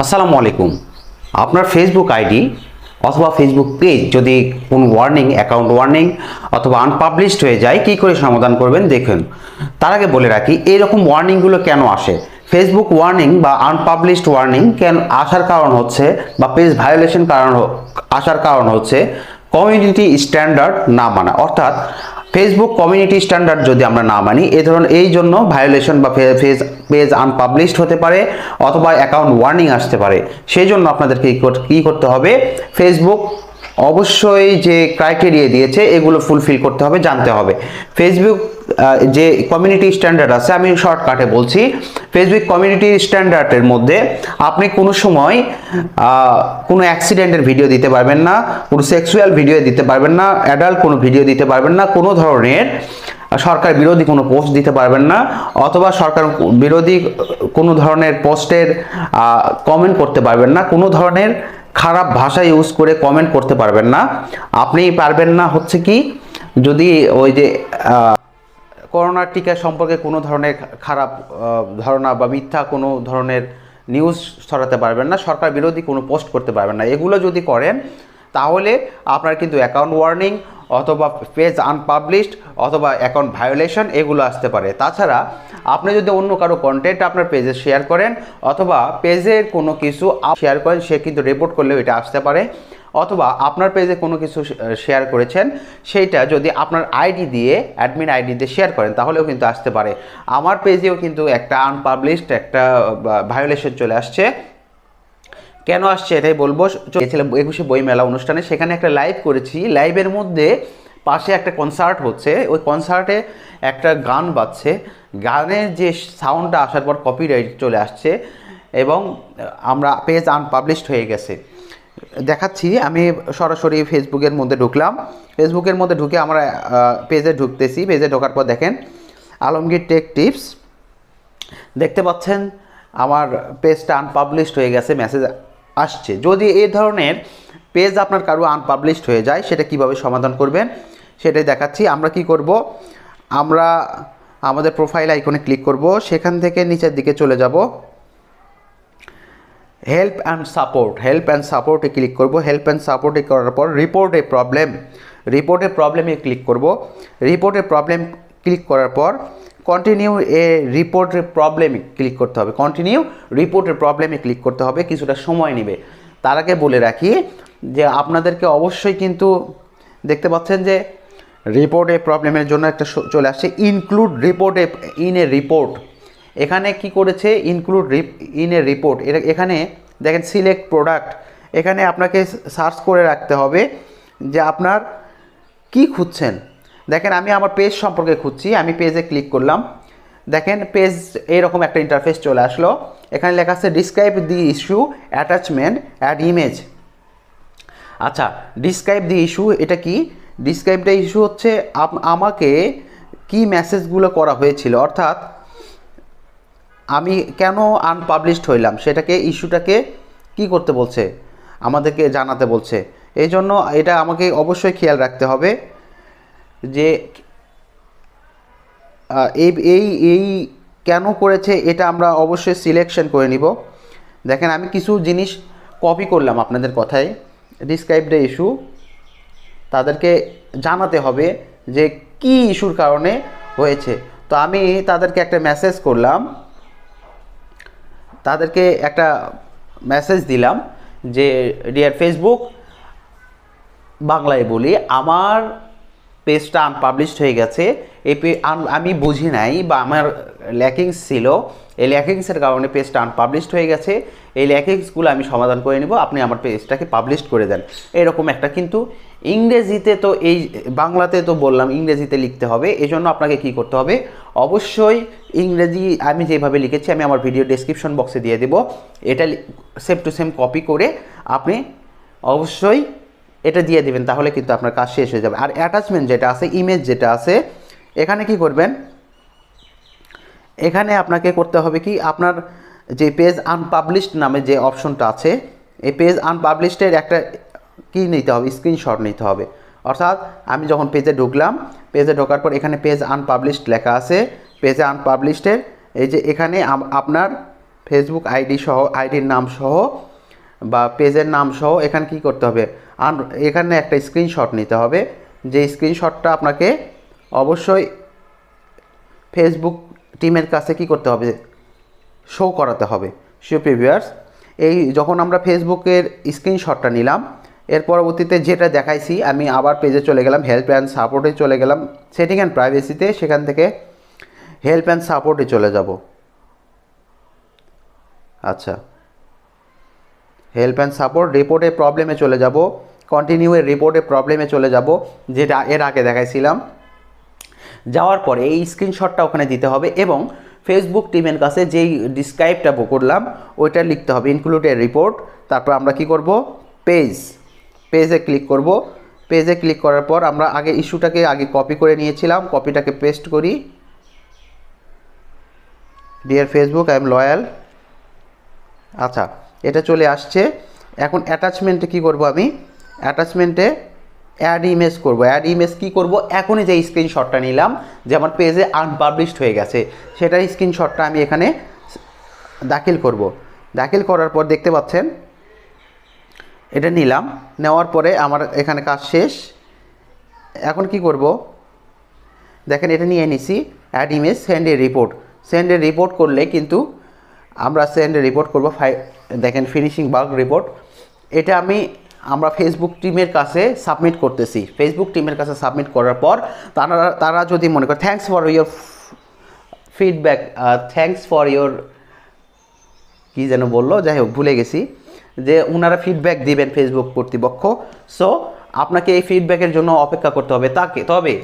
আসসালামু আলাইকুম। আপনার ফেসবুক আইডি অথবা ফেসবুক পেজ যদি কোনো ওয়ার্নিং, অ্যাকাউন্ট ওয়ার্নিং অথবা আনপাবলিশড হয়ে যায়, কী করে সমাধান করবেন দেখুন। তার আগে বলে রাখি, এইরকম ওয়ার্নিংগুলো কেন আসে। ফেসবুক ওয়ার্নিং বা আনপাবলিশড ওয়ার্নিং কেন আসার কারণ হচ্ছে, বা পেজ ভায়োলেশন আসার কারণ হচ্ছে কমিউনিটি স্ট্যান্ডার্ড না মানা। অর্থাৎ ফেসবুক কমিউনিটি স্ট্যান্ডার্ড যদি আমরা না মানি, এই জন্য ভায়োলেশন বা পেজ আনপাবলিশড হতে পারে অথবা অ্যাকাউন্ট ওয়ার্নিং আসতে পারে। সেই জন্য আপনাদেরকে কী করতে হবে, ফেসবুক অবশ্যই যে ক্রাইটেরিয়া দিয়েছে এগুলো ফুলফিল করতে হবে, জানতে হবে। ফেসবুক যে কমিউনিটি স্ট্যান্ডার্ড আছে, আমি শর্টকাটে বলছি, ফেসবুক কমিউনিটি স্ট্যান্ডার্ডের মধ্যে আপনি কোনো সময় কোনো অ্যাক্সিডেন্টের ভিডিও দিতে পারবেন না, কোনো সেক্সুয়াল ভিডিও দিতে পারবেন না, অ্যাডাল্ট কোনো ভিডিও দিতে পারবেন না, কোনো ধরনের সরকার বিরোধী কোনো পোস্ট দিতে পারবেন না, অথবা সরকার বিরোধী কোনো ধরনের পোস্টের কমেন্ট করতে পারবেন না, কোনো ধরনের খারাপ ভাষা ইউজ করে কমেন্ট করতে পারবেন না। আপনি পারবেন না হচ্ছে কি, যদি ওই যে করোনার টিকা সম্পর্কে কোনো ধরনের খারাপ ধারণা বা মিথ্যা কোনো ধরনের নিউজ ছড়াতে পারবেন না, সরকার বিরোধী কোনো পোস্ট করতে পারবেন না। এগুলো যদি করেন তাহলে আপনার কিন্তু অ্যাকাউন্ট ওয়ার্নিং অথবা পেজ আনপাবলিশড অথবা অ্যাকাউন্ট ভায়োলেশন এগুলো আসতে পারে। তাছাড়া আপনি যদি অন্য কারো কন্টেন্ট আপনার পেজে শেয়ার করেন অথবা পেজের কোনো কিছু শেয়ার করেন, সে কিন্তু রিপোর্ট করলেও এটা আসতে পারে। অথবা আপনার পেজে কোনো কিছু শেয়ার করেছেন, সেইটা যদি আপনার আইডি দিয়ে, অ্যাডমিন আইডি দিয়ে শেয়ার করেন, তাহলেও কিন্তু আসতে পারে। আমার পেজেও কিন্তু একটা আনপাবলিশড একটা ভায়োলেশন চলে আসছে। কেন আসছে এটাই বলবো। গেছিলাম 21শে বইমেলা অনুষ্ঠানে, সেখানে একটা লাইভ করেছি। লাইভের মধ্যে পাশে একটা কনসার্ট হচ্ছে, ওই কনসার্টে একটা গান বাজছে, গানের যে সাউন্ডটা আসার পর কপিরাইট চলে আসছে এবং আমরা পেজ আনপাবলিশড হয়ে গেছে। দেখাচ্ছি, আমি সরাসরি ফেসবুকের মধ্যে ঢুকলাম। ফেসবুকের মধ্যে ঢুকে আমরা পেজে ঢুকতেছি। পেজে ঢোকার পর দেখেন আলমগীর টেক টিপস, দেখতে পাচ্ছেন আমার পেজটা আনপাবলিশড হয়ে গেছে, মেসেজ আসছে। যদি এই ধরনের পেজ আপনার কারো আনপাবলিশড হয়ে যায়, সেটা কিভাবে সমাধান করবেন সেটাই দেখাচ্ছি। আমরা কি করব, আমরা আমাদের প্রোফাইল আইকনে ক্লিক করব, সেখান থেকে নিচের দিকে চলে যাব, হেল্প অ্যান্ড সাপোর্টে ক্লিক করব। হেল্প অ্যান্ড সাপোর্টে করার পর রিপোর্টে প্রবলেমে ক্লিক করব। রিপোর্টের প্রবলেম ক্লিক করার পর কন্টিনিউ রিপোর্টের প্রবলেমে ক্লিক করতে হবে। কিছুটা সময় নেবে। তার আগে বলে রাখি যে আপনাদেরকে অবশ্যই কিন্তু দেখতে পাচ্ছেন যে রিপোর্টে প্রবলেমের জন্য একটা চলে আসছে, include report in a report. এখানে কি করেছে, ইনক্লুড ইন এ রিপোর্ট। এখানে দেখেন সিলেক্ট প্রোডাক্ট, এখানে আপনাকে সার্চ করে রাখতে হবে যে আপনার কি খুঁজছেন। দেখেন আমি আমার পেজ সম্পর্কে খুঁজছি, আমি পেজে ক্লিক করলাম। দেখেন পেজ এইরকম একটা ইন্টারফেস চলে আসলো। এখানে লেখা আছে describe the issue, attachment, add image. আচ্ছা, ডিসক্রাইব দি ইস্যু এটা কি? ডিসক্রাইব দ্য ইস্যু হচ্ছে আমাকে কি মেসেজগুলো করা হয়েছিল, অর্থাৎ আমি কেন আনপাবলিশড হইলাম, ইস্যুটাকে কি করতে বলছে, আমাদেরকে জানাতে বলছে। এই জন্য এটা আমাকে অবশ্যই খেয়াল রাখতে হবে যে এই কেন করেছে, এটা আমরা অবশ্যই সিলেকশন করে নিব। দেখেন আমি কিছু জিনিস কপি করলাম আপনাদের কথায়। ডিসক্রাইব দ্য ইস্যু, তাদেরকে জানাতে হবে যে কি ইস্যুর কারণে হয়েছে। তো আমি তাদেরকে একটা মেসেজ করলাম, তাদেরকে একটা মেসেজ দিলাম যে ডিয়ার ফেসবুক, বাংলায় বলি, আমার পেজটা আনপাবলিশড হয়ে গেছে। আমি বুঝি নাই বা আমার ল্যাকিংস ছিল, এই ল্যাকিংসের কারণে পেজটা আনপাবলিশড হয়ে গেছে। এই ল্যাকিংসগুলো আমি সমাধান করে নেব, আপনি আমার পেজটাকে পাবলিশ করে দেন। এরকম একটা, কিন্তু ইংরেজিতে তো, এই বাংলাতে তো বললাম ইংরেজিতে লিখতে হবে। এই জন্য আপনাকে কি করতে হবে, অবশ্যই ইংরেজি আমি যেভাবে লিখেছি আমি আমার ভিডিও ডেসক্রিপশন বক্সে দিয়ে দেব। এটা সেম টু সেম কপি করে আপনি অবশ্যই এটা দিয়ে দিবেন, তাহলে কিন্তু আপনার কাজ শেষ হয়ে যাবে। আর অ্যাটাচমেন্ট যেটা আছে, ইমেজ যেটা আছে, এখানে কি করবেন, এখানে আপনাকে করতে হবে কি, আপনার যে পেজ আনপাবলিশড নামে যে অপশনটা আছে, এই পেজ আনপাবলিশডের একটা কি নিতে হবে, স্ক্রিনশট নিতে হবে। অর্থাৎ আমি যখন পেজে ঢুকলাম, পেজে ঢোকার পর এখানে পেজ আনপাবলিশড লেখা আছে, পেজে আনপাবলিশডের এই যে এখানে আপনার ফেসবুক আইডি সহ, আইডির নাম সহ বা পেজের নাম সহ এখানে কি করতে হবে, এখানে একটা স্ক্রিনশট নিতে হবে। যে স্ক্রিনশটটা আপনাকে অবশ্যই ফেসবুক টিমের কাছে কি করতে হবে, শো করাতে হবে। সুপ্রিয় ভিউয়ার্স, এই যখন আমরা ফেসবুকের স্ক্রিনশটটা নিলাম, এর পরবর্তীতে যেটা দেখাইছি, আমি আবার পেজে চলে গেলাম, হেল্প অ্যান্ড সাপোর্টে চলে গেলাম, সেটিং অ্যান্ড প্রাইভেসিতে, সেখান থেকে হেল্প অ্যান্ড সাপোর্টে চলে যাব। আচ্ছা, হেল্প অ্যান্ড সাপোর্ট, রিপোর্টের প্রবলেমে চলে যাব, কন্টিনিউয়ের রিপোর্টের প্রবলেমে চলে যাব, যেটা এর আগে দেখাইছিলাম। যাওয়ার পরে এই স্ক্রিনশটটা ওখানে দিতে হবে এবং ফেসবুক টিমের কাছে যেই ডিসক্রাইবটা করলাম ওইটা লিখতে হবে, ইনক্লুড এ রিপোর্ট। তারপর আমরা কি করব, পেজে ক্লিক করব। পেজে ক্লিক করার পর আমরা আগে ইস্যুটাকে আগে কপি করে নিয়েছিলাম, কপিটাকে পেস্ট করি। Dear Facebook, I am loyal. আচ্ছা, এটা চলে আসছে। এখন অ্যাটাচমেন্টে কি করব, আমি অ্যাটাচমেন্টে অ্যাড ইমেজ করব। অ্যাড ইমেজ কি করব, এখনই যে স্ক্রিনশটটা নিলাম যে আমার পেজে আনপাবলিশড হয়ে গেছে, সেটার স্ক্রিনশটটা আমি এখানে দাখিল করব। দাখিল করার পর দেখতে পাচ্ছেন এটা নিলাম, নেওয়ার পরে আমার এখানে কাজ শেষ। এখন কি করব, দেখেন এটা নিয়ে নিছি, add image, send a report. Send a report করলে কিন্তু আমরা সেন্ড এ রিপোর্ট করব, দেখেন ফিনিশিং বাগ রিপোর্ট। এটা আমরা ফেসবুক টিমের কাছে সাবমিট করতেছি। ফেসবুক টিমের কাছে সাবমিট করার পর তারা যদি মনে করে thanks for your feedback, thanks for your কী যেন বললো, যাই হোক ভুলে গেছি, যে ওনারা ফিডব্যাক দিবেন ফেসবুক কর্তৃপক্ষ। সো আপনাকে এই ফিডব্যাকের জন্য অপেক্ষা করতে হবে। তবে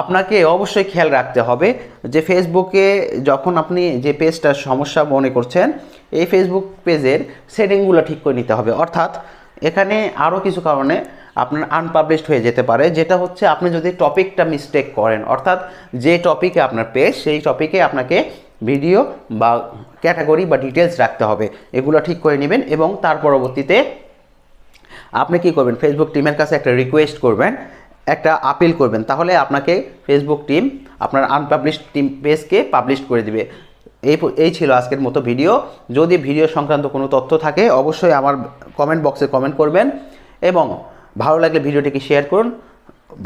আপনাকে অবশ্যই খেয়াল রাখতে হবে যে ফেসবুকে যখন আপনি যে পেজটার সমস্যা মনে করছেন, এই ফেসবুক পেজের সেটিংগুলো ঠিক করে নিতে হবে। অর্থাৎ এখানে আরও কিছু কারণে আপনার আনপাবলিশড হয়ে যেতে পারে, যেটা হচ্ছে আপনি যদি টপিকটা মিস্টেক করেন, অর্থাৎ যে টপিকে আপনার পেজ, সেই টপিকে আপনাকে ভিডিও বা ক্যাটাগরি বা ডিটেলস রাখতে হবে। এগুলো ঠিক করে নেবেন এবং তার পরবর্তীতে আপনি কি করবেন, ফেসবুক টিমের কাছে একটা রিকোয়েস্ট করবেন, একটা আপিল করবেন, তাহলে আপনাকে ফেসবুক টিম আপনার আনপাবলিশড টিম পেজকে পাবলিশ করে দিবে। এই ছিল আজকের মতো ভিডিও। যদি ভিডিও সংক্রান্ত কোনো তথ্য থাকে অবশ্যই আমার কমেন্ট বক্সে কমেন্ট করবেন এবং ভালো লাগলে ভিডিওটিকে শেয়ার করুন।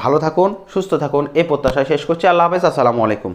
ভালো থাকুন, সুস্থ থাকুন, এই প্রত্যাশায় শেষ করছি। আল্লাহ হাফেজ, আসসালামু আলাইকুম।